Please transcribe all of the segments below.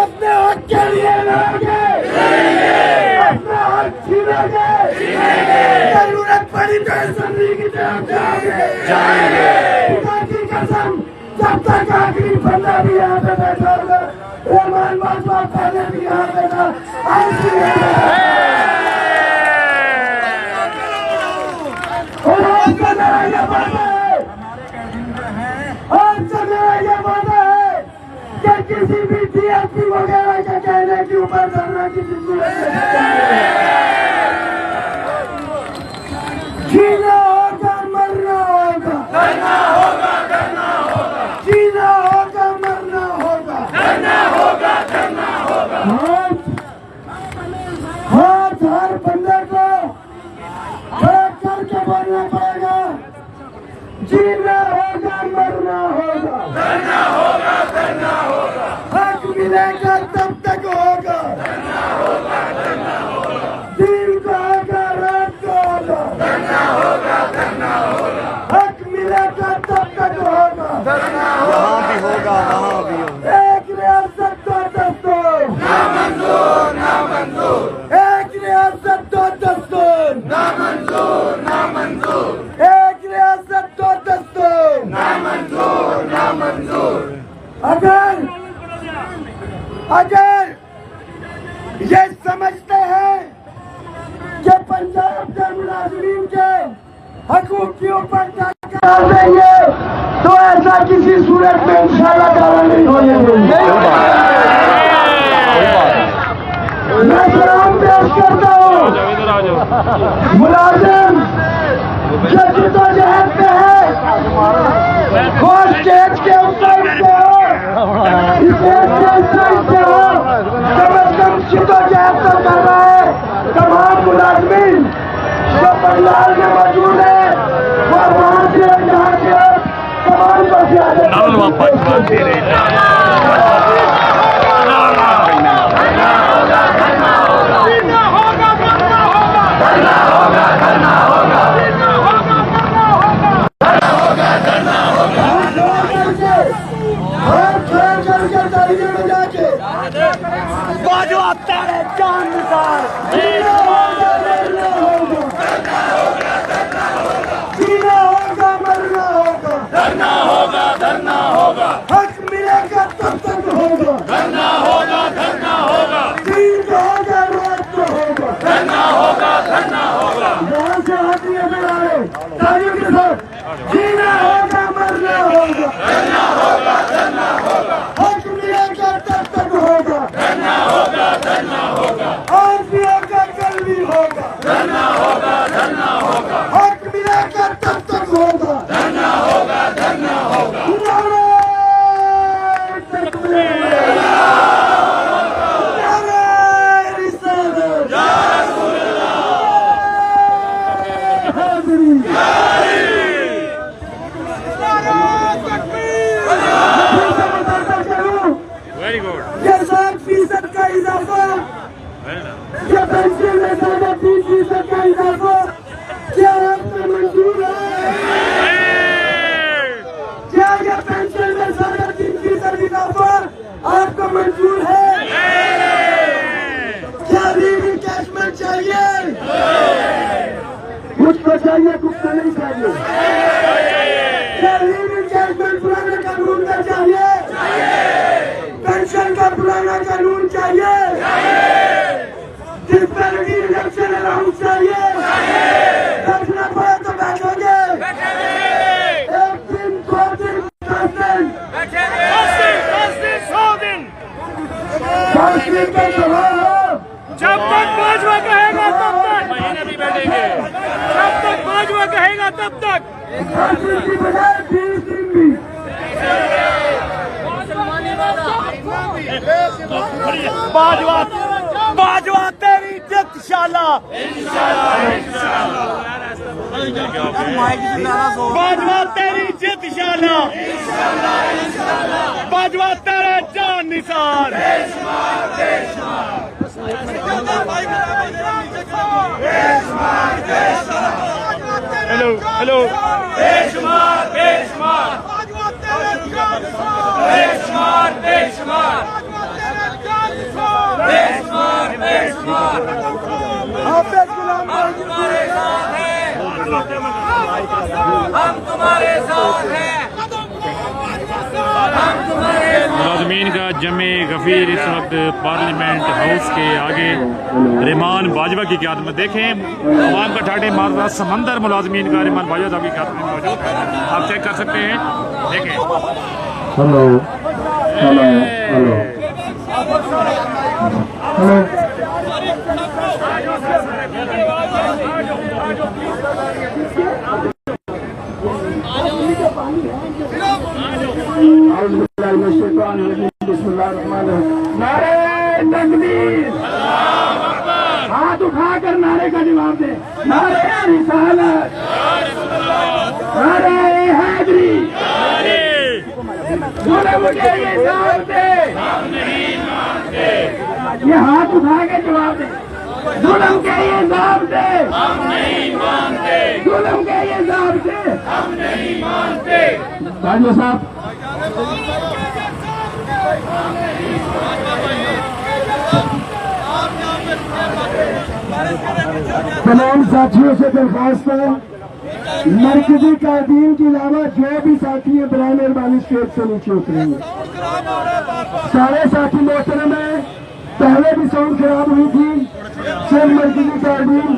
अपने हक के लिए लड़ेंगे, अपना हक छीनेंगे, जरूरत पड़ी तो असेंबली की तरफ जाएंगे। खुदा की कसम, जब तक आखिरी बंदा भी यहाँ पे बैठा होगा, रहमान बाजवा पहले भी यहाँ पे था, और आपका मेरा ये वादा है, आपसे मेरा ये वादा है कि किसी भी DSP वगैरह के कहने के ऊपर धरना की जरूरत नहीं। जीना होगा मरना होगा, करना होगा करना होगा, जीना होगा मरना होगा, करना होगा करना होगा। हाथ हर बंदे को खड़ा करके बोलना पड़ेगा, जीना होगा मरना होगा, करना होगा करना होगा। हक मिलेगा तब तक होगा, करना होगा करना होगा। दिन को होगा रात को होगा, करना होगा करना होगा। हक मिलेगा तब तक होगा, करना होगा भी होगा वहाँ भी होगा। एक रियासत दो दस्तूर, ना मंजूर ना मंजूर। एक रियासत दो दस्तूर, ना मंजूर ना मंजूर। एक रियासत दो दस्तूर, ना मंजूर ना मंजूर। अगर ये समझते हैं कि पंजाब के मुलाजिमीन के हकूक के ऊपर डाल देंगे तो ऐसा किसी सूरत में इंशाअल्लाह दावा नहीं होने देंगे। मैं सलाम पेश करता हूँ मुलाजिम जो जिद्दोजहद पे है, वो स्टेज के ऊपर से हो, स्टेज के ऊपर से हो, कम अज कम जिद्दोजहद तो कर रहा है। तमाम मुलाजिमीन जो पंडाल में मौजूद है वो वहाँ से यहाँ से तमाम पर बाजवा तेरे जान निसार, जीना होगा मरना होगा, जीना होगा मरना होगा, धरना होगा धरना होगा। हक मिलेगा तब तक होगा, धरना होगा धरना होगा। दिन को होगा रात को होगा, धरना होगा धरना होगा। यहाँ से हाथियों में आए तालियों के साथ, जीना होगा मरना होगा, धरना होगा धरना होगा। हक मिलेगा तब तक होगा, धरना होगा धरना होगा। आज भी होगा कल भी होगा, धरना होगा धरना होगा। हक मिलेगा तब तक होगा, धरना होगा धरना होगा। Very good. ये 7% का इजाफा, ये पेंशन में 3% का इजाफा क्या आपको मंजूर है? क्या ये पेंशन में 3% इजाफा आपको मंजूर है? क्या रिकैशमेंट चाहिए? मुझको चाहिए, कुछ नहीं चाहिए। क्या रिकैशमेंट पुराने कानून में चाहिए? पेंशन का पुराना कानून चाहिए, जिस पर इलेक्शन अलाउंस चाहिए। बैठना पड़े तो बैठोगे, एक दिन 2 दिन 10 दिन, 10 दिन का सवाल हो। जब तक बाजवा कहेगा तब तक महीने भी बैठेंगे, जब तक बाजवा कहेगा तब तक। 10 दिन की बजाय 20 दिन भी। बाजवा तेरी जित इंशाल्लाह। बाजवा तेरी जित शाला, बाजवा तेरा जान निसार। हेलो हेलो बेशुमार बेशुमार बेशुमार बेशुमार बेशुमार बेशुमार। हम तुम्हारे साथ हैं, हम तुम्हारे साथ हैं, हम तुम्हारे। मुलाज़मीन का जमे गफीर इस वक्त पार्लियामेंट हाउस के आगे रहमान बाजवा की क़यादत में, देखें अवाम का ठाटे मारदा समंदर मुलाज़मीन का रहमान बाजवा साहब की क़यादत में मौजूद है। आप चेक कर सकते हैं, देखें। Hello hello hello hello. नारे तकबीर, हाथ उठाकर नारे का जवाब दे। नारे रिसालत, नारे हैदरी, मुझे ये जवाब दे। ये हाथ उठा के जवाब दे। जुल्म के ये जवाब दे, हम नहीं मानते। जुल्म के ये जवाब दे, हम नहीं मानते। बाजवा साहब, तमाम साथियों से दरख्वास्त है, मरकजी कायदीन के अलावा जो भी साथी है बराए मेहरबानी स्टेज से नीचे उतरेंगे। सारे साथी मोहतरम है, पहले भी साउंड खराब हुई थी, सिर्फ मरकजी कायदीन।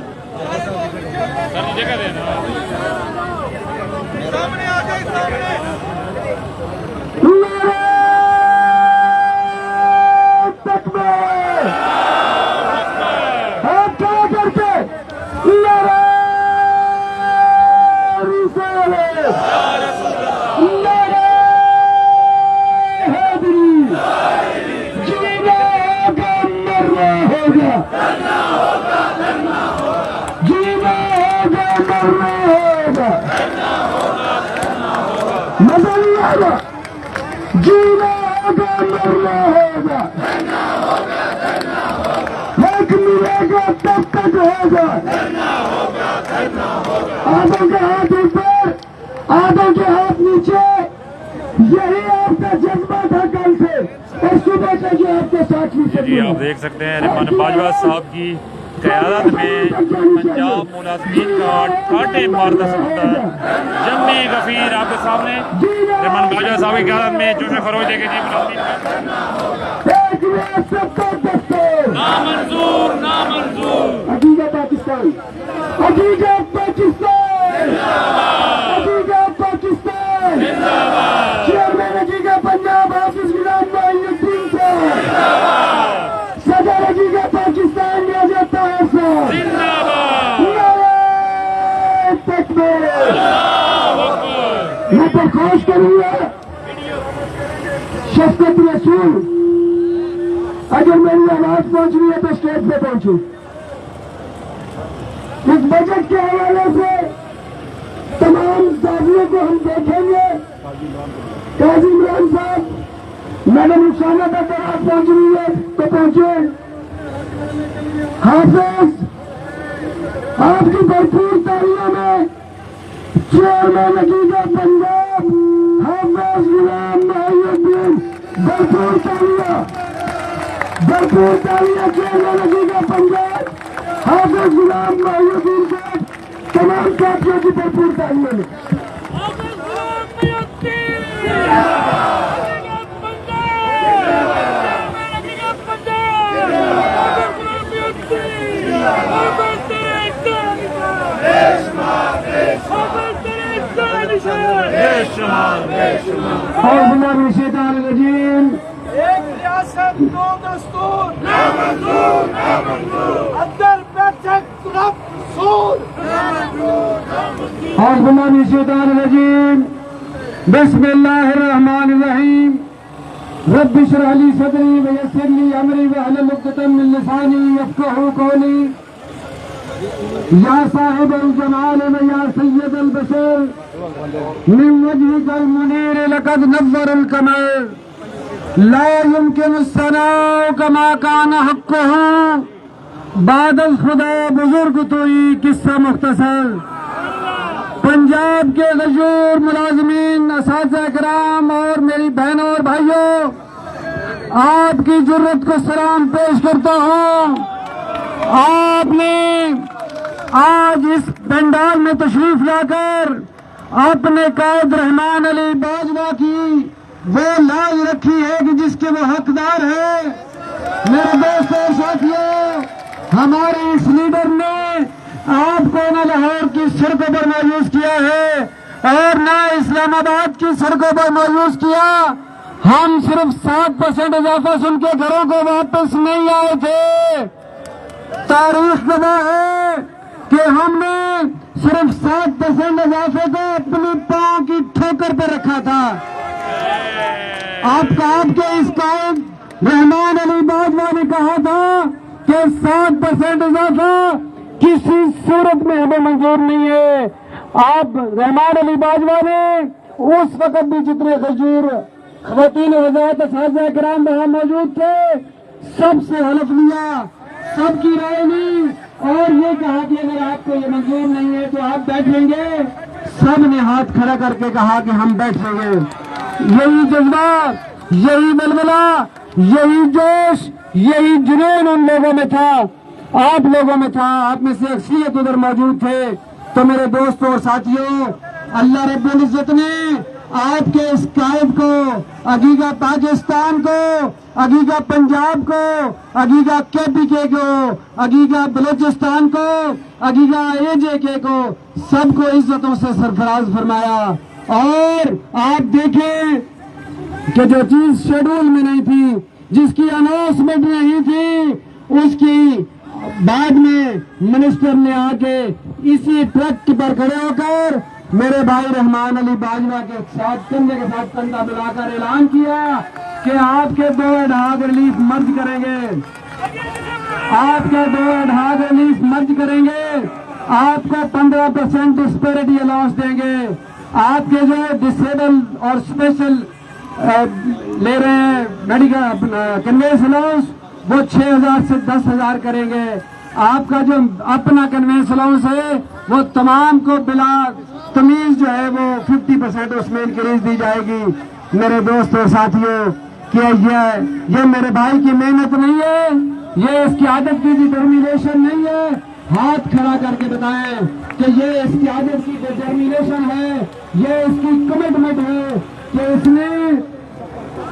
जीना होगा मरना होगा, हक मिलेगा तब तक होगा। आधों के हाथ ऊपर, आधों के हाथ नीचे, यही आपका जज्बा था कल से और सुबह से जो आपके साथ में। जी आप देख सकते हैं रहमान बाजवा साहब की क़यादत में पंजाब मुलाज़मीन का ठाटे मारदा समंदर जमे गफीर आपके सामने। रहमान बाजवा साहब की क़यादत में जोश खरोश देखे जी मुलाज़मीन नामंजूर नामंजूर। हकीकत पाकिस्तान, हकीकत पाकिस्तान, हकीकत पाकिस्तान। चेयरमैन हकीकत पंजाब हाफिज गुलाम मोइनुद्दीन साहब, सदर हकीकत पाकिस्तान रियासत ताहिर साहब जिंदाबाद। नारे तकबीर। मैं दरख्वास्त करूंगा शफ़क़त रसूल, अगर मेरी आवाज पहुंच रही है तो स्टेज पे पहुंचे। इस बजट के हवाले से तमाम दावियों को हम देखेंगे। काजी इमरान साहब, मैडम रुखसाना तक आवाज पहुंच रही है तो पहुंचे। हाफिज, आपकी भरपूर तालियों में चेयरमैन हकीकत पंजाब हाफिज गुलाम मोइनुद्दीन, भरपूर तालियां, भरपूर तालियां चेयरमैन हकीकत पंजाब हाफिज गुलाम मोइनुद्दीन साहब, तमाम साथियों की भरपूर तालियां में। एक रियासत दो दस्तूर, नामंजूर नामंजूर। अंदर बैठक रसूल, नामंजूर नामंजूर। बिस्मिल्लाहिर्रहमानिर्रहीम। रब्बि इश्रह ली सदरी व यस्सिर ली अमरी वहलुल उक़दतम मिन लिसानी यफ़क़हू क़ौली। या साहिब अल जमाल व या सैयद अल बशर मिन वजहिकल मुनीर लक़द नव्वर अल कमर ला युमकिन सनाउ कमा कान हक़्क़ुहु बाद अल खुदा बुजुर्ग तोई किस्सा मुख्तसर। पंजाब के गजूर मुलाजमीन, असातिज़ा किराम और मेरी बहनों और भाइयों, आपकी जुर्रत को सलाम पेश करता हूँ। आपने आज इस पंडाल में तशरीफ लाकर अपने कायद रहमान अली बाजवा की वो लाज रखी है कि जिसके वो हकदार है। मेरे दोस्तों और साथियों, हमारे इस लीडर ने आपको न लाहौर की सड़कों पर मायूस किया है और न इस्लामाबाद की सड़कों पर मायूस किया। हम सिर्फ 7% इजाफा सुन के घरों को वापस नहीं आए थे। तारीख गवाह है कि हमने सिर्फ 7% इजाफे को अपनी पांव की ठोकर पर रखा था। आपके इस कायद रहमान अली बाजवा ने कहा था कि 7% इजाफा किसी सूरत में हमें मंजूर नहीं है। आप रहमान अली बाजवा ने उस वक्त भी जितने गजूर ख़वातीन हज़रात असातिज़ा किराम वहां मौजूद थे, सबसे हलफ लिया, सबकी राय ली और ये कहा कि अगर आपको ये मंजूर नहीं है तो आप बैठेंगे। सब ने हाथ खड़ा करके कहा कि हम बैठेंगे। यही जज्बा, यही बलबला, यही जोश, यही जुनून उन लोगों में था, आप लोगों में था। आप में से अक्सरियत उधर मौजूद थे। तो मेरे दोस्तों और साथियों, अल्लाह रब्बुल इज्जत ने आपके इस कायद को, अगीगा पाकिस्तान को, अगीगा पंजाब को, अगीगा KPK को, अगीगा बलोचिस्तान को, अगीगा AJK को, सबको इज्जतों से सरफराज फरमाया। और आप देखें कि जो चीज शेड्यूल में नहीं थी, जिसकी अनाउंसमेंट नहीं थी, उसकी बाद में मिनिस्टर ने आके इसी ट्रक पर खड़े होकर मेरे भाई रहमान अली बाजवा के साथ कंधे के साथ कंधा मिलाकर ऐलान किया कि आपके 2 एडहाक रिलीफ मर्ज करेंगे, आपके 2 एडहाक रिलीफ मर्ज करेंगे, आपको 15% डिस्पेरिटी अलाउंस देंगे, आपके जो डिसेबल और स्पेशल ले रहे हैं मेडिकल कन्वेंस अलाउंस वो 6,000 से 10,000 करेंगे। आपका जो अपना कन्वेंस अलाउंस है वो तमाम को बिला तमीज जो है वो 50% उसमें इंक्रीज दी जाएगी। मेरे दोस्तों और साथियों, कि ये मेरे भाई की मेहनत नहीं है, ये इसकी आदत की डिटर्मिनेशन नहीं है। हाथ खड़ा करके बताएं कि ये इसकी आदत की डिटर्मिनेशन है, ये इसकी कमिटमेंट है कि इसने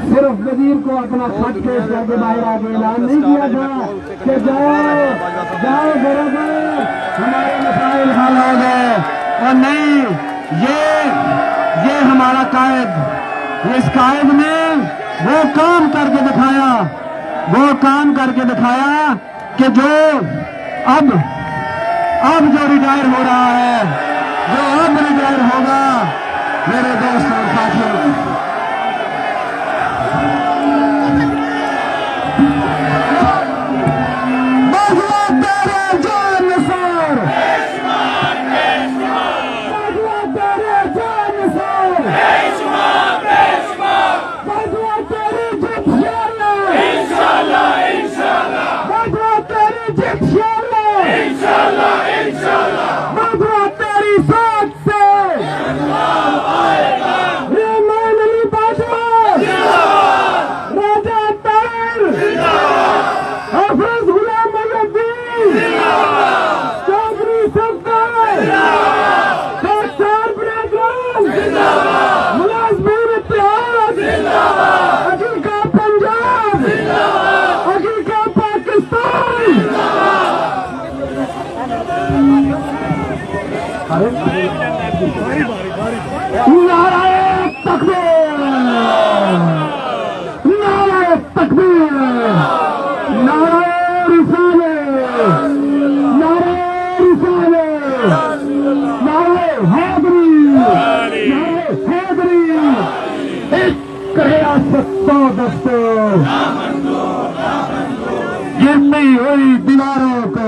सिर्फ वजीर को अपना खत पेश करके बाहर आगे ऐलान नहीं किया था कि जाओ घरों पर हमारे मसाइल हल हो गए। और नहीं, ये हमारा कायद, इस कायद ने वो काम करके दिखाया कि जो अब जो रिटायर हो रहा है, जो अब रिटायर होगा, मेरे दोस्तों और साथियों, गिरती हुई दीवारों को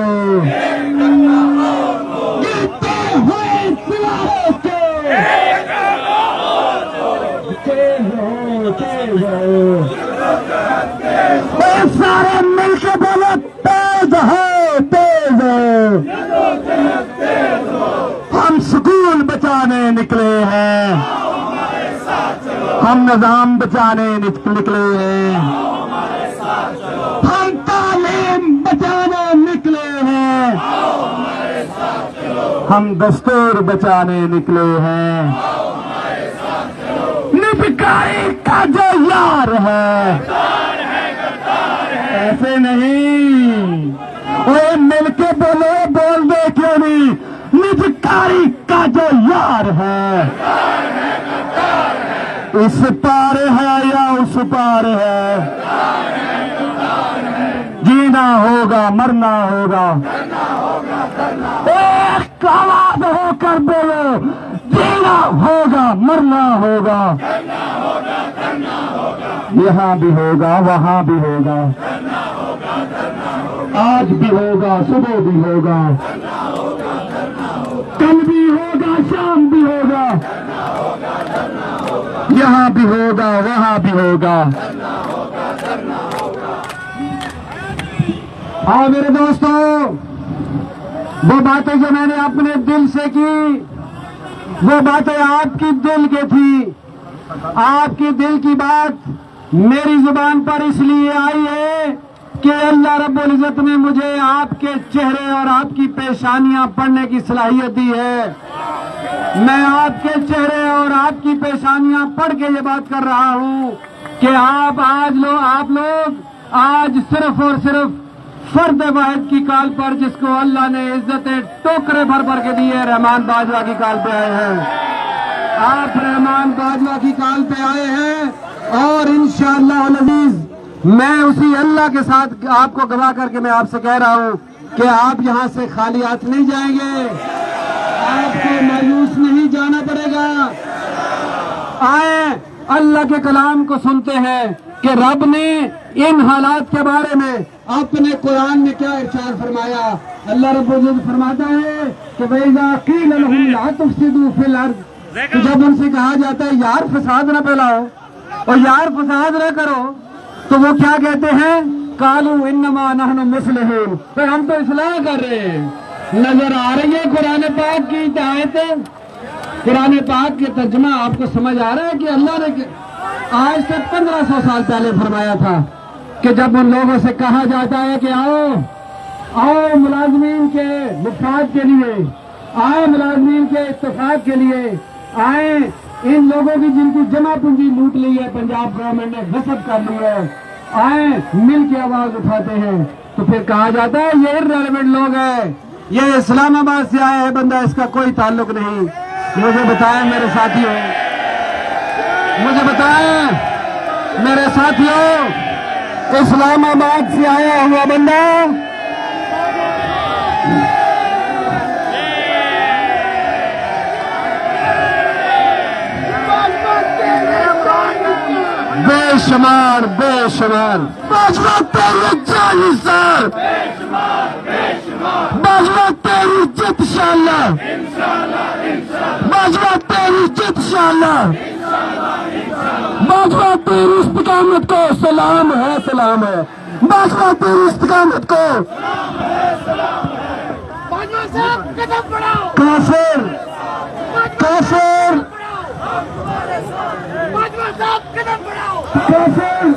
तेज हो। सारे मिलके बोलो तेज हो, तेज हो। हम स्कूल बचाने निकले हैं, हम निजाम बचाने निकले हैं, हम तालीम बचाने निकले हैं, हम दस्तूर बचाने निकले हैं। निबकारी का जो यार है, ऐसे नहीं। ओए मिलके बोलो, बोल दे क्यों नहीं। निबकारी का जो यार है, इस पार है या उस पार है, जीना होगा मरना होगा। एक आवाज होकर बोलो, जीना होगा मरना होगा। यहाँ भी होगा वहाँ भी होगा, आज भी होगा सुबह भी होगा, कल भी होगा शाम भी होगा, यहाँ भी होगा वहाँ भी होगा। हाँ मेरे दोस्तों, वो बातें जो मैंने अपने दिल से की, वो बातें आपकी दिल की थी। आपकी दिल की बात मेरी जुबान पर इसलिए आई है कि अल्लाह रब्बुल इज्जत ने मुझे आपके चेहरे और आपकी पेशानियां पढ़ने की सलाहियत दी है। मैं आपके चेहरे और आपकी पेशानियां पढ़ के ये बात कर रहा हूं कि आप लोग आज सिर्फ और सिर्फ फर्द वाहिद की काल पर, जिसको अल्लाह ने इज्जतें टोकरे भर भर के दी है, रहमान बाजवा की काल पे आए हैं। आप रहमान बाजवा की काल पे आए हैं और इंशाअल्लाह अज़ीज मैं उसी अल्लाह के साथ आपको गवाह करके मैं आपसे कह रहा हूं कि आप यहां से खाली हाथ नहीं जाएंगे, आपको मायूस नहीं जाना पड़ेगा। आए अल्लाह के कलाम को सुनते हैं कि रब ने इन हालात के बारे में अपने कुरान में क्या इरशाद फरमाया। अल्लाह रब्बुल इज्जत फरमाता है कि वैज़ा क़ील लहुम ला तुफ़सिदू फिल अर्ज़, तो जब उनसे कहा जाता है यार फसाद न फैलाओ और यार फसाद न करो, तो वो क्या कहते हैं, कालू इन्नमा नहनु मुस्लिहून, तो हम तो इस्लाह कर रहे हैं। नजर आ रही है कुरान पाक की आयतें, कुरान पाक के तर्जुमा आपको समझ आ रहा है कि अल्लाह ने आज से 1500 साल पहले फरमाया था कि जब उन लोगों से कहा जाता है कि आओ मुलाजमीन के मुफाद के लिए, आए मुलाजमीन के इत्तेफाक के लिए, आए इन लोगों की जिनकी जमा पूंजी लूट ली है, पंजाब गवर्नमेंट ने गसब कर ली है, आए मिल के आवाज उठाते हैं। तो फिर कहा जाता है ये इररिलेवेंट लोग हैं, ये इस्लामाबाद से आया है बंदा, इसका कोई ताल्लुक नहीं। मुझे बताएं मेरे साथियों, मुझे बताएं मेरे साथियों, इस्लामाबाद से आया हुआ बंदा बेशुमार बेशुमार बाजवा तेरी जानी सर, बाजवा तेरी इज्जत इंशाअल्लाह, बाजवा तेरी इज्जत इंशाअल्लाह, बाजवा तेरी इस्तिकामत को सलाम है, सलाम है, बाजवा तेरी इस्तिकामत को। काफिर काफिर काफिर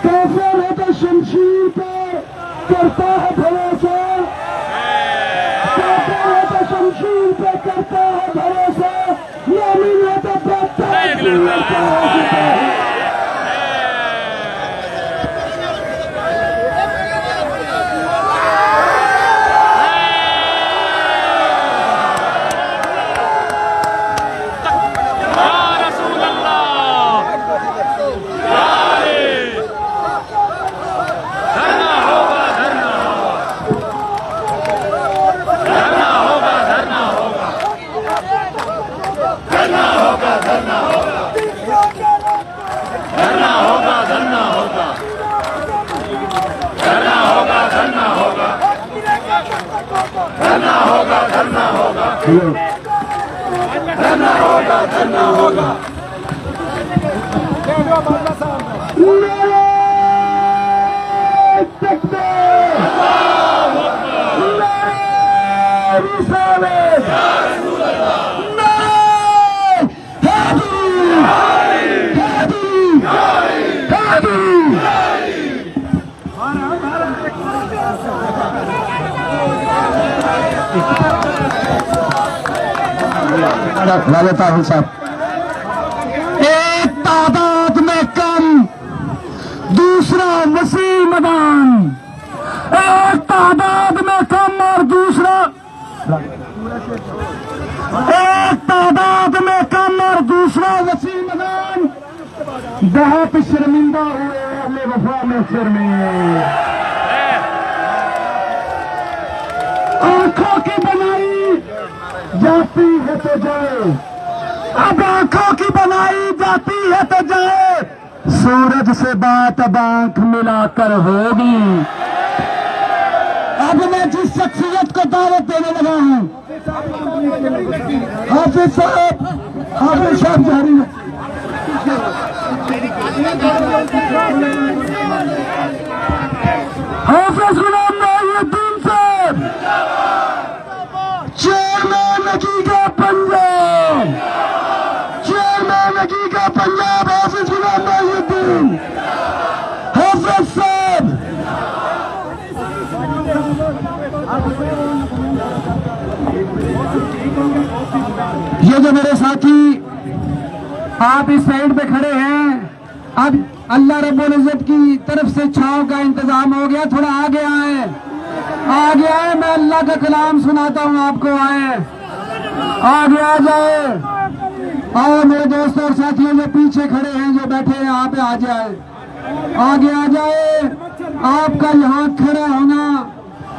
काफिर है तो शमशीर पर करता है भरोसा, काफिर है तो शमशीर पर करता है भरोसा, मोमिन है तो धरना होगा। नारे तकबीर, नारे रिसालत, नारे हैदरी, राजता साहब, एक तादाद में कम, दूसरा वसीम मैदान। एक तादाद में कम और दूसरा, एक तादाद में कम और दूसरा वसीम मैदान। बहुत शर्मिंदा हुए अहले वफा महशर में। आंखों की बनाई जाती है तो जाए, अब आंखों की बनाई जाती है तो जाए, सूरज से बात अब आंख मिलाकर होगी। अब मैं जिस शख्सियत को दावत देने लगा हूं, हाफिज साहब जारी है। हाफिज गुलाम मोहिउद्दीन साहब, चेयरमैन हकीका पंजाब, चेयरमैन हकीका पंजाब, हाफिज गुलाम मोहिउद्दीन हाफिज साहब। ये जो मेरे साथी आप इस साइड पे खड़े हैं, अब अल्लाह रब्बुल इज्जत की तरफ से छांव का इंतजाम हो गया, थोड़ा आगे आए, आगे आए, मैं अल्लाह का कलाम सुनाता हूँ आपको, आए, आगे आ जाए। आओ मेरे दोस्तों और साथियों जो पीछे खड़े हैं, जो बैठे हैं, यहाँ पे आ जाए, आगे आ जाए। आपका यहाँ खड़ा होना,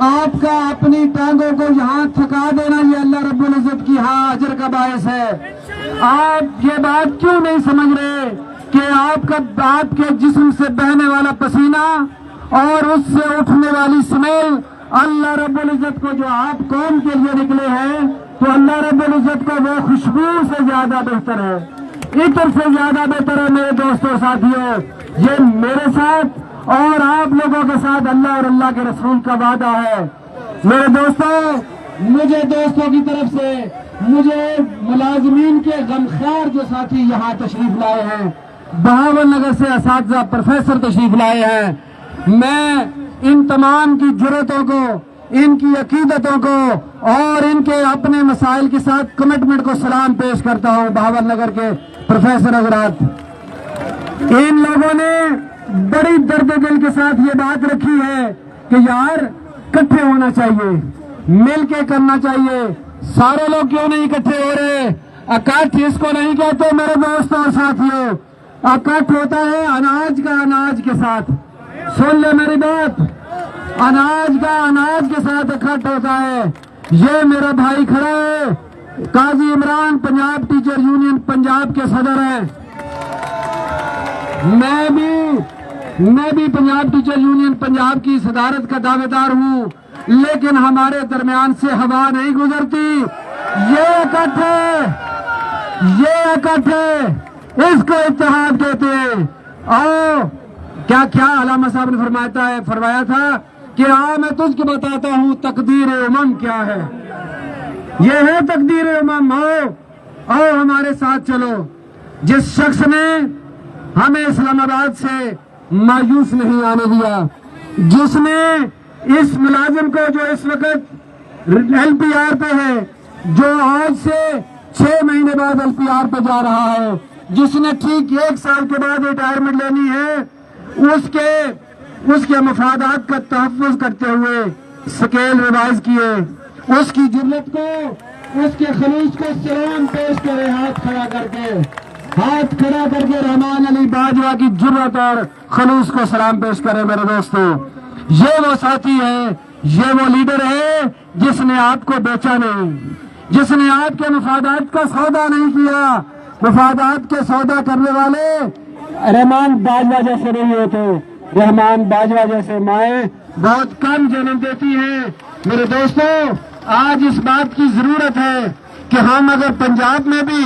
आपका अपनी टांगों को यहाँ थका देना, ये अल्लाह रब्बुल इज्जत की अजर का बायस है। आप ये बात क्यों नहीं समझ रहे कि आपके जिस्म से बहने वाला पसीना और उससे उठने वाली स्मेल अल्लाह रब्बुल इज्जत को, जो आप कौम के लिए निकले हैं, तो अल्लाह रब्बुल इज्जत को वो खुशबू से ज्यादा बेहतर है, इत्र से ज्यादा बेहतर है। मेरे दोस्तों साथियों, ये मेरे साथ और आप लोगों के साथ अल्लाह और अल्लाह के रसूल का वादा है। मेरे दोस्तों, मुझे दोस्तों की तरफ से, मुझे मुलाजमीन के गमखार जो साथी यहाँ तशरीफ लाए हैं, बहावल नगर से असातिज़ा प्रोफेसर तशरीफ लाए हैं, मैं इन तमाम की जुर्रतों को, इनकी अकीदतों को और इनके अपने मसाइल के साथ कमिटमेंट को सलाम पेश करता हूँ। बहावल नगर के प्रोफेसर हजरात, इन लोगों ने बड़ी दर्द दिल के साथ ये बात रखी है कि यार इकट्ठे होना चाहिए, मिल के करना चाहिए। सारे लोग क्यों नहीं इकट्ठे हो रहे? इकट्ठ इसको नहीं कहते मेरे दोस्तों और साथियों, इकट्ठ होता है अनाज का अनाज के साथ। सुन ले मेरी बात, अनाज का अनाज के साथ इकट्ठ होता है। ये मेरा भाई खड़ा है, काजी इमरान, पंजाब टीचर यूनियन पंजाब के सदर हैं। मैं भी पंजाब टीचर यूनियन पंजाब की सदारत का दावेदार हूँ, लेकिन हमारे दरमियान से हवा नहीं गुजरती। ये इकट्ठ है, इसको इत्तेहाद कहते हैं। आओ, क्या अलामा साहब ने फरमाया था कि आओ मैं तुझको बताता हूँ तकदीर उमम क्या है। ये है तकदीर उमम। आओ हमारे साथ चलो। जिस शख्स ने हमें इस्लामाबाद से मायूस नहीं आने दिया, जिसने इस मुलाजिम को जो इस वक्त LPR पे है, जो आज से 6 महीने बाद LPR पे जा रहा है, जिसने ठीक 1 साल के बाद रिटायरमेंट लेनी है, उसके मफादात का तहफ़्फ़ुज़ करते हुए स्केल रिवाइज किए, उसकी जुर्रत को, उसके खलूस को सलाम पेश करे, हाथ खड़ा करके रहमान अली बाजवा की जुर्रत और खलूस को सलाम पेश करे। मेरे दोस्तों, ये वो साथी है, ये वो लीडर है जिसने आपको बेचा नहीं, जिसने आपके मफादात का सौदा नहीं किया। मफादात के सौदा करने वाले रहमान बाजवा जैसे नहीं होते। रहमान बाजवा जैसे माएँ बहुत कम जन्म देती हैं। मेरे दोस्तों, आज इस बात की जरूरत है कि हम अगर पंजाब में भी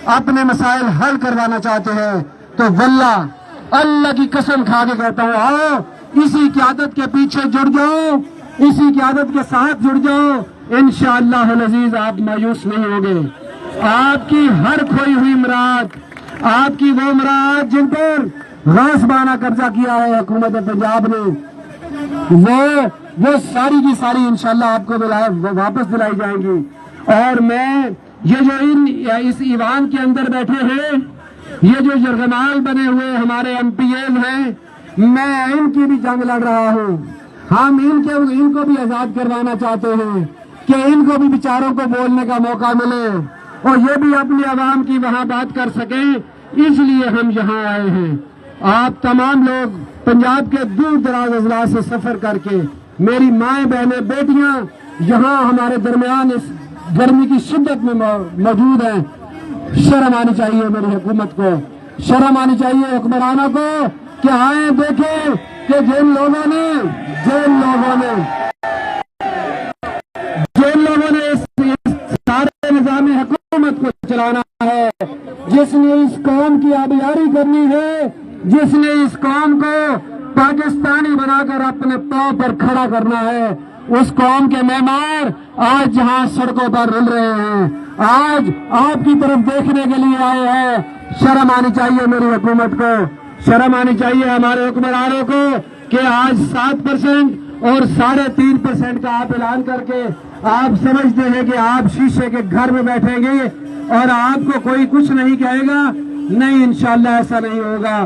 अपने मसाइल हल करवाना चाहते हैं, तो वल्लाह अल्लाह की कसम खा के कहता हूँ, आओ इसी क़यादत के पीछे जुड़ जाओ, इसी क़यादत के साथ जुड़ जाओ। इंशाअल्लाह अज़ीज आप मायूस नहीं होंगे। आपकी हर खोई हुई मुराद, आपकी वो मुराद जिन पर गासबाना कब्जा किया है हुकूमत पंजाब ने, वो सारी की सारी इंशाअल्लाह आपको वापस दिलाई जाएंगी। और मैं ये जो इस ईवान के अंदर बैठे हैं, ये जो जरगमाल बने हुए हमारे एमपीएज हैं, मैं इनकी भी जंग लड़ रहा हूँ। हम इनको भी आजाद करवाना चाहते हैं कि इनको भी बेचारों को बोलने का मौका मिले और ये भी अपनी आवाम की वहाँ बात कर सके, इसलिए हम यहाँ आए हैं। आप तमाम लोग पंजाब के दूर दराज अजला से सफर करके, मेरी माएँ बहनें बेटियाँ यहाँ हमारे दरमियान इस गर्मी की शिद्दत में मौजूद हैं। शर्म आनी चाहिए मेरी हुकूमत को, शर्म आनी चाहिए हुक्मरानों को कि आए देखें कि जिन लोगों ने इस सारे निजाम हुकूमत को चलाना है, जिसने इस कौम की आबियारी करनी है, जिसने इस कौम को पाकिस्तानी बनाकर अपने पांव पर खड़ा करना है, उस कौम के मेहमान आज जहां सड़कों पर रुल रहे हैं, आज आपकी तरफ देखने के लिए आए हैं। शर्म आनी चाहिए मेरी हुकूमत को, शर्म आनी चाहिए हमारे हुक्मरानों को कि आज 7% और 3.5% का आप ऐलान करके आप समझते हैं कि आप शीशे के घर में बैठेंगे और आपको कोई कुछ नहीं कहेगा। नहीं, इंशाअल्लाह ऐसा नहीं होगा।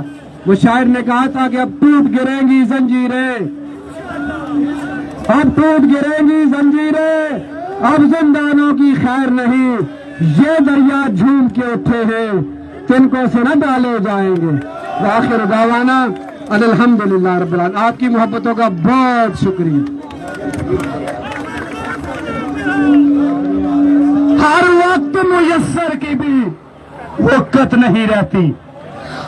वो शायर ने कहा था कि अब टूट गिरेंगी जंजीरें, अब टूट गिरेंगी जंजीरें, अब जिंदानों की खैर नहीं, ये दरिया झूम के उठे हैं, तिनको से न डाले जाएंगे। आखिर दावाना अल्हम्दुलिल्लाह रब्बिल आलमीन। आपकी मोहब्बतों का बहुत शुक्रिया। हर वक्त मुयस्सर की भी वक़्त नहीं रहती,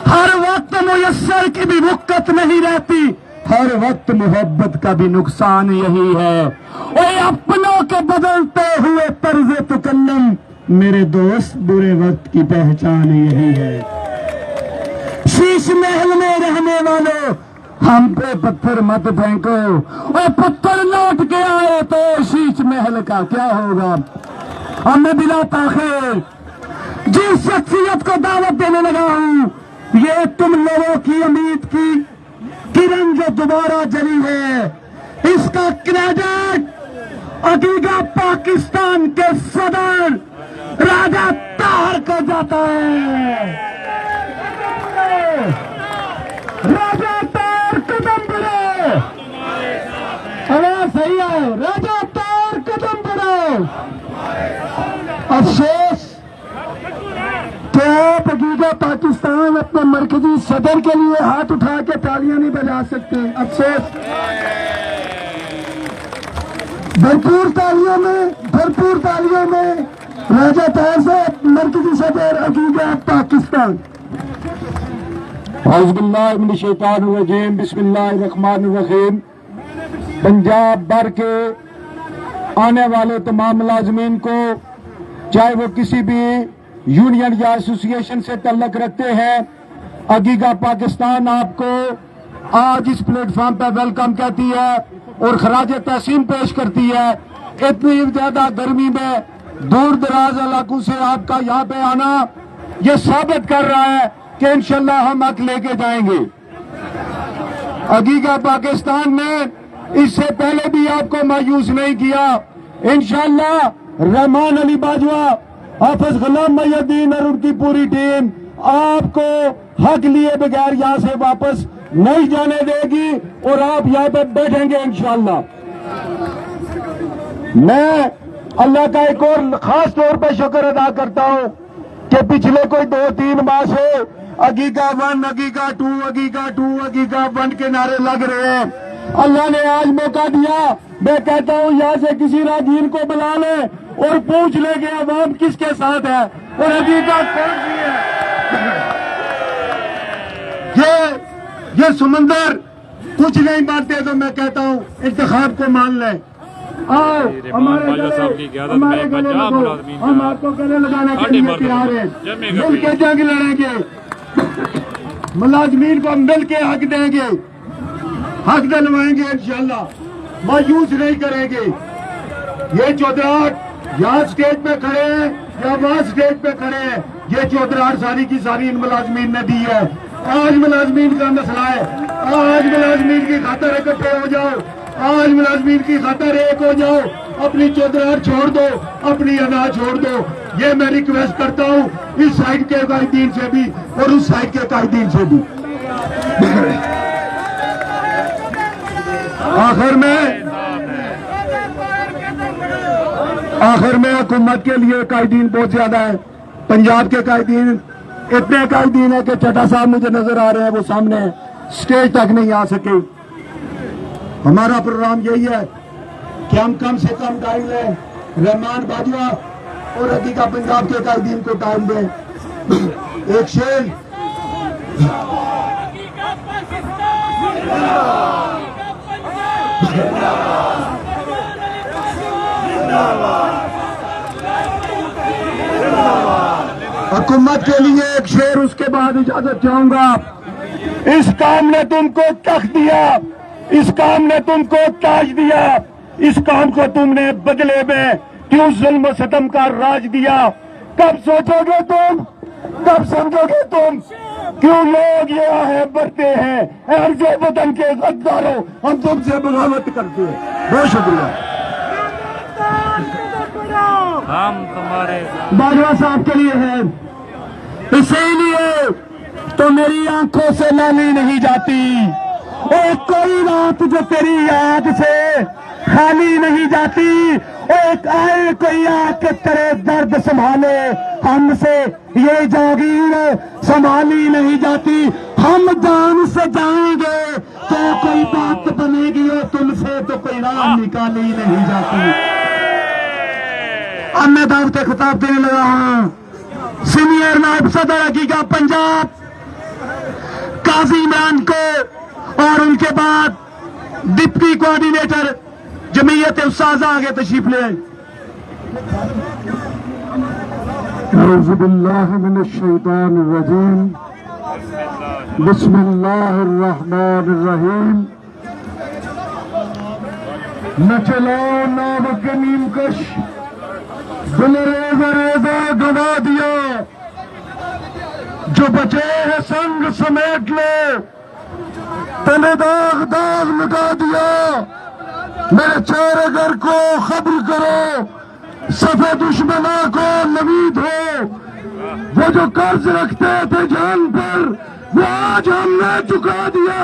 हर वक्त मुयस्सर की भी वक़्त नहीं रहती, हर वक्त मोहब्बत का भी नुकसान यही है। ओए अपनों के बदलते हुए तर्ज़े तुकल्लम, मेरे दोस्त बुरे वक्त की पहचान यही है। शीश महल में रहने वालों, हम पे पत्थर मत फेंको, और पत्थर लौट के आए तो शीश महल का क्या होगा। और मैं बिला ताखिर जिस शख्सियत को दावत देने लगा हूँ, ये तुम लोगों की उम्मीद की किरण जो दोबारा जली है, इसका क्रेडिट अकीका पाकिस्तान के सदर राजा तार को जाता है। राजा तार कदम बढ़ो, आवाज सही है, राजा तार कदम बढ़ो। अफसोस तो आप अकीका पाकिस्तान अपने मरकजी सदर के लिए हाथ उठा के तालियां नहीं बजा सकते। अफसोस, भरपूर तालियों में राजा तार से मरकजी सदर अकीका पाकिस्तान। औज़ुबिल्लाहि मिनश शैतानिर रजीम, बिस्मिल्लाहिर रहमानिर रहीम। पंजाब भर के आने वाले तमाम मुलाजमीन को, चाहे वो किसी भी यूनियन या एसोसिएशन से तल्लुक रखते हैं, अकीका पाकिस्तान आपको आज इस प्लेटफॉर्म पर वेलकम कहती है और खराज तहसीन पेश करती है। इतनी ज्यादा गर्मी में दूर दराज इलाकों से आपका यहाँ पे आना ये साबित कर रहा है कि इंशाल्लाह हम हक लेके जाएंगे। अकीका पाकिस्तान ने इससे पहले भी आपको मायूस नहीं किया। इंशाल्लाह रहमान अली बाजवा, हाफिज गुलाम मुहिउद्दीन और उनकी पूरी टीम आपको हक लिए बगैर यहाँ से वापस नहीं जाने देगी और आप यहाँ पे बैठेंगे इंशाल्लाह। मैं अल्लाह का एक और खास तौर पर शुक्र अदा करता हूँ कि पिछले कोई 2-3 माह से अकीका 1, अकीका 2, अकीका 2, अकीका 1 के नारे लग रहे हैं। अल्लाह ने आज मौका दिया। मैं कहता हूँ यहाँ से किसी राहगीर को बुला ले और पूछ ले कि अवाम किसके साथ है और अकीका कौन सी है। ये समंदर कुछ नहीं मानते तो मैं कहता हूँ इंतखाब को मान ले। आओ हमारे गले लगो, हम आपको गले लगाने के लिए तैयार हैं, मिलकर जंग लड़ेंगे। मुलाजमीन को मिल के हक देंगे, हक दिलवाएंगे इंशाल्लाह, मायूस नहीं करेंगे। ये चौधराहट यहाँ स्टेज पे खड़े हैं या वहाँ स्टेज पे खड़े हैं, ये चौधराहट सारी की सारी इन मुलाजमीन ने दी है। आज मुलाजमीन का मसला है, आज मुलाजमीन की खातर इकट्ठे हो जाओ, आज मुलाजमीन की खातर एक हो जाओ, अपनी चौधराहट छोड़ दो, अपनी अदा छोड़ दो। ये मैं रिक्वेस्ट करता हूँ इस साइड के कायदीन से भी और उस साइड के कायदीन से भी। आखिर में हुकूमत के लिए कायदीन बहुत ज्यादा है। पंजाब के कायदीन इतने कायदीन है कि चड्ढा साहब मुझे नजर आ रहे हैं, वो सामने स्टेज तक नहीं आ सके। हमारा प्रोग्राम यही है कि हम कम से कम टाइम लें, रहमान बाजवा और हकीका पंजाब के कायदीन को टाइम दें। एक शेर हुकूमत के लिए एक शेर, उसके बाद इजाजत चाहूंगा। इस काम ने तुमको तख्त दिया, इस काम ने तुमको ताज दिया, इस काम को तुमने बदले में क्यों जुल्म सितम का राज दिया। कब सोचोगे तुम, कब समझोगे तुम, क्यों लोग ये है बढ़ते हैं अर्ज़े वतन के गद्दारों, हम तुमसे बगावत करते हैं। बहुत शुक्रिया। हम तुम्हारे बाजवा साहब के लिए है, इसीलिए तो मेरी आंखों से नानी नहीं जाती, और कोई रात जो तेरी याद से खाली नहीं जाती। एक आए कोई आके तेरे दर्द संभाले, हमसे ये जागीर संभाली नहीं जाती। हम जान से जाएंगे तो कोई बात बनेगी, और तुमसे तो कोई राह निकाली नहीं जाती। अब मैं दावत खिताब देने लगा हूँ सीनियर नायब सदर हकीका पंजाब काजी इमरान को, और उनके बाद डिप्टी कोऑर्डिनेटर जमीयत उस्ताज़ा आगे तशरीफ ले आए। औज़ु बिल्लाहि मिनश शैतानिर रजीम, बिस्मिल्लाहिर रहमानिर रहीम। न चलाओ नाव के नीम कश, दिल रेज़ा रेज़ा गवा दिया, जो बचे है संग समेट लो, तने दाग दाग मिटा दिया। मेरे चेहरे घर को खबर करो, सफे दुश्मना को नवीद हो। वो जो कर्ज रखते थे जान पर, वो आज हमने चुका दिया।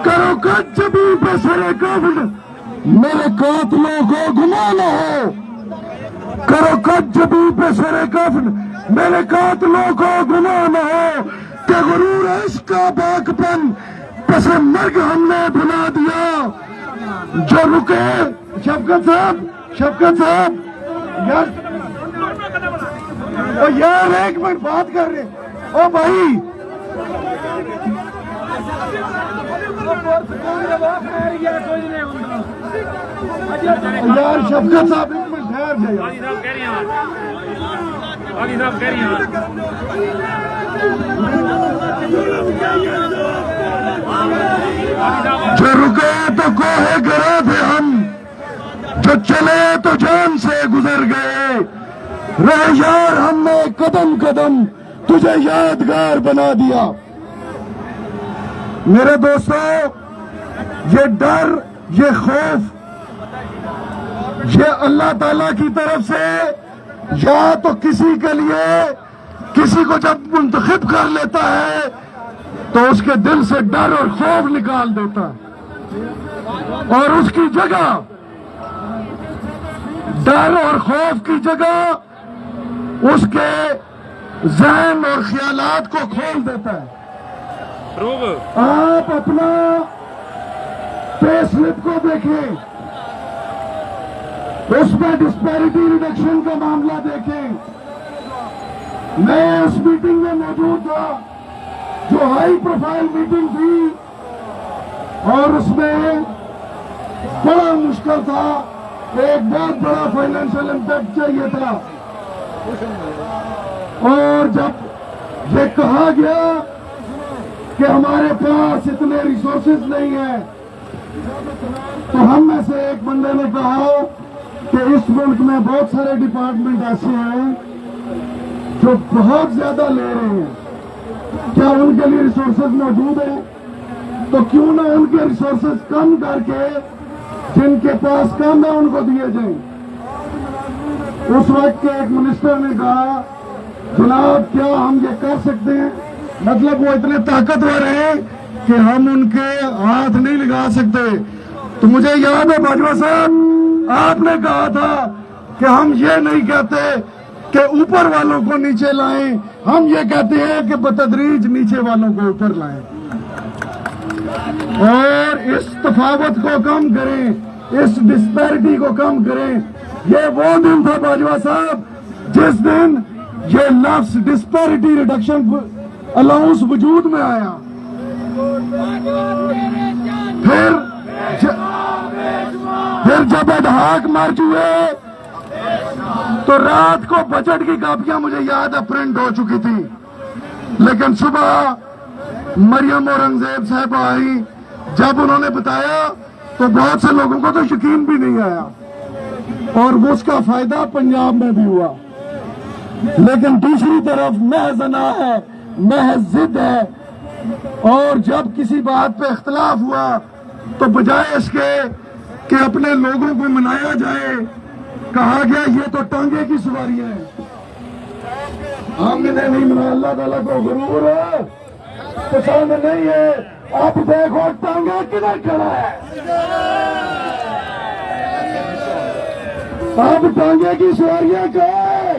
करो कच्चबी पे सरे कब्र, मेरे कातलों को गुमा न हो। करो कच्चबी पे सरे कब्र, मेरे कातलों को गुमा न हो। कि गुरूर इसका बाकपन पसे मर्ग हमने भुला दिया। जो रुके शफकत साहब यार एक मिनट बात कर रहे, ओ भाई यार शफकत साहब एक मिनट ठहर जाइए। जो रुके तो कोहे गरा थे हम, जो चले तो जान से गुजर गए। रहे यार हमने कदम कदम तुझे यादगार बना दिया। मेरे दोस्तों, ये डर, ये खौफ, ये अल्लाह ताला की तरफ से या तो किसी के लिए, किसी को जब मुंतखब कर लेता है तो उसके दिल से डर और खौफ निकाल देता है, और उसकी जगह डर और खौफ की जगह उसके ज़हन और ख्यालात को खोल देता है। आप अपना पे स्लिप को देखें, उसमें डिस्पैरिटी रिडक्शन का मामला देखें। मैं उस मीटिंग में मौजूद था जो हाई प्रोफाइल मीटिंग थी, और उसमें बड़ा मुश्किल था, एक बहुत बड़ा फाइनेंशियल इम्पैक्ट चाहिए था। और जब ये कहा गया कि हमारे पास इतने रिसोर्सेज नहीं है, तो हम में से एक बंदे ने कहा कि इस मुल्क में बहुत सारे डिपार्टमेंट ऐसे हैं जो बहुत ज्यादा ले रहे हैं, क्या उनके लिए रिसोर्सेज मौजूद है? तो क्यों ना उनके रिसोर्सेज कम करके जिनके पास कम है उनको दिए जाएं। उस वक्त के एक मिनिस्टर ने कहा, जनाब क्या हम ये कर सकते हैं? मतलब वो इतने ताकतवर हैं कि हम उनके हाथ नहीं लगा सकते। तो मुझे याद है बाजवा साहब, आपने कहा था कि हम ये नहीं कहते कि ऊपर वालों को नीचे लाएं, हम ये कहते हैं कि बतदरीज नीचे वालों को ऊपर लाएं और इस तफावत को कम करें, इस डिस्पैरिटी को कम करें। ये वो दिन था बाजवा साहब जिस दिन ये लफ्ज डिस्पैरिटी रिडक्शन अलाउंस वजूद में आया। फिर जब एडहाक मार्च हुए तो रात को बजट की कापियां मुझे याद है प्रिंट हो चुकी थी, लेकिन सुबह मरियम औरंगजेब साहब आई, जब उन्होंने बताया तो बहुत से लोगों को तो यकीन भी नहीं आया और उसका फायदा पंजाब में भी हुआ। लेकिन दूसरी तरफ महज अना है, महज जिद है, और जब किसी बात पे इख्तलाफ हुआ तो बजाय इसके कि अपने लोगों को मनाया जाए, कहा गया ये तो टांगे की सवारियां हैं, हमने नहीं मना। अल्लाह ताला को गुरूर है, पसंद नहीं है। अब देखो टांगे किधर खड़ा है, अब टांगे की सवारियां कहाँ है?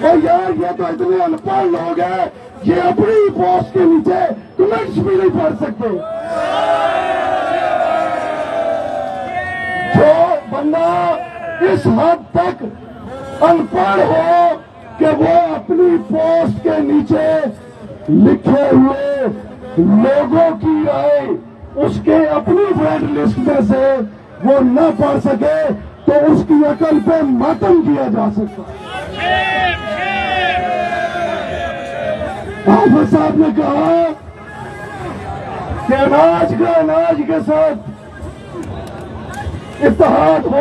और यार ये तो इतने अनपढ़ लोग हैं, ये अपनी पोस्ट के नीचे कमेंट्स भी नहीं पढ़ सकते। जो बंदा इस हद तक अनपढ़ हो कि वो अपनी पोस्ट के नीचे लिखे हुए लोगों की राय उसके अपनी फ्रेंड लिस्ट में से वो न पढ़ सके तो उसकी अकल पे मातम किया जा सकता है। आफर साहब ने कहा कि अनाज के साथ इत्तेहाद हो